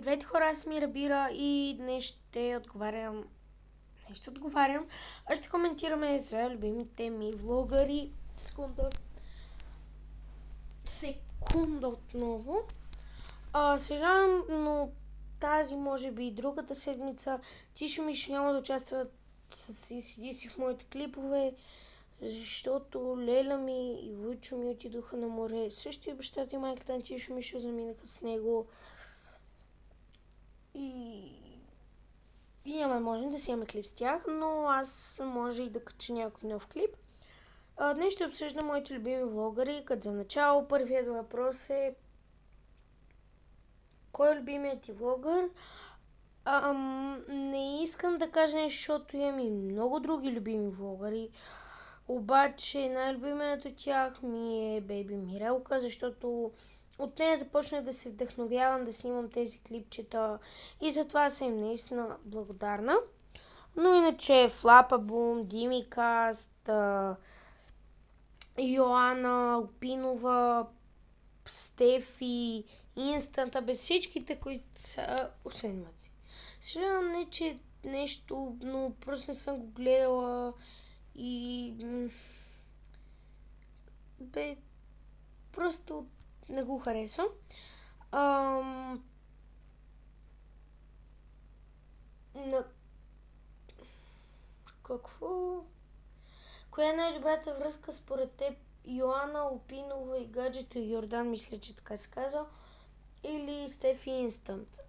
Здравейте хора, аз ми Рабира и днес ще отговарям. Ще коментираме за любимите ми влогари. Секунда отново. Съжалявам, но тази, може би и другата седмица, Тишо Мишо няма да участват с ACDC в моите клипове, защото Леля ми и Войчо ми отидоха на море. Също и бащата и майката на Тишо Мишо заминаха с него. И няма можем да си имаме клип с тях, но аз може и да кача някой нов клип. Днес ще обсъждам моите любими влогари, като за начало първият въпрос е: кой е любимият ти влогър? Не искам да кажа нещо, защото имам и много други любими влогари. Обаче най-любимият от тях ми е Бейби Мирелка, защото от нея започнах да се вдъхновявам да снимам тези клипчета и затова съм им наистина благодарна. Но иначе Флапабум, Димикаст, Йоана Опинова, Стефи, Инстанта, без всичките, които са, освен Маци. Съжалявам, не че нещо, но просто не съм го гледала и просто не го харесвам. Какво? Коя е най-добрата връзка според теб? Йоана Опинова и гаджето Йордан, мисля, че така се казва. Или Стефи Инстант?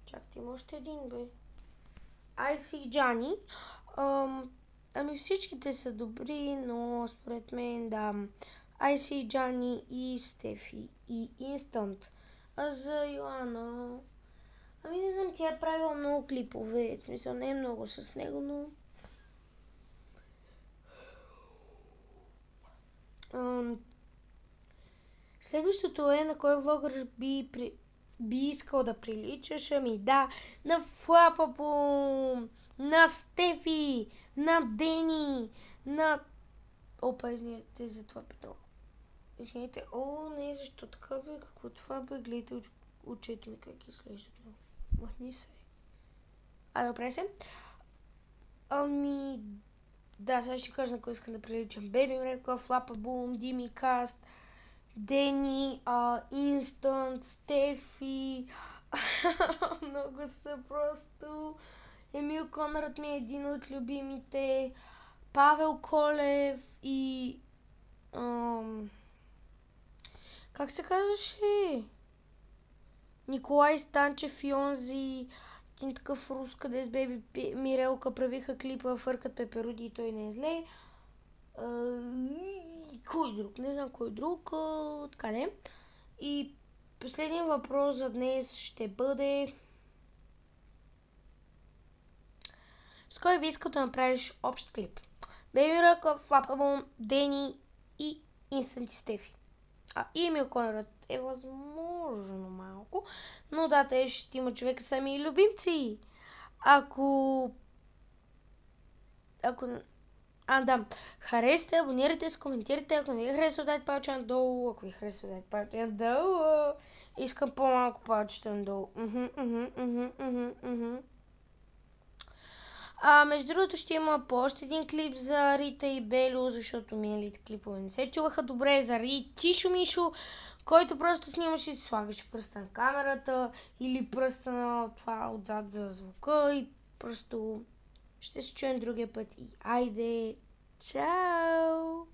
Чакайте, има още един, бе. Айси Джани. Всичките са добри, но според мен да. Айси Джани и Стефи и Инстант. А за Йоана... не знам, тя е правила много клипове. В смисъл, не е много с него, но... Следващото е: на кой влогър би искал да приличаш? Да, на Флапабум, на Стефи, на Дени, на... извинете за това питал. Извинете, не, защо така бе? Какво това бе? Гледайте очето ми как изглежда. Махни се. Добре се. Да, сега ще кажа на кой искам да приличам. Бейби Мрека, Флапабум, Димикаст, Дени, Инстант, Стефи. Много са просто. Емил Конрад ми е един от любимите. Павел Колев и... как се казваше? Николай Станчев и онзи един такъв рус, къде с Бейби Мирелка правиха клипа Фъркат пеперуди и той не е зле. Кой друг? Не знам кой друг. Така не. И последният въпрос за днес ще бъде: с кой би искал да направиш общ клип? Бейби Мирелка, Флапабум, Дени и Инстант и Стефи. И Емил Конрад е възможно малко, но да, те ще има човека сами любимци. Харесате, абонирайте се, коментирайте. Ако не ви харесва, дайте палче надолу. Ако ви харесва, дайте палче надолу. Искам по-малко палчета надолу. Между другото ще има по още един клип за Рита и Белю, защото миналите клипове не се чуваха добре. За Тишо Мишо, който просто снимаше и слагаше пръста на камерата или пръста на това отзад за звука и просто ще се чуем другия път и айде, чао!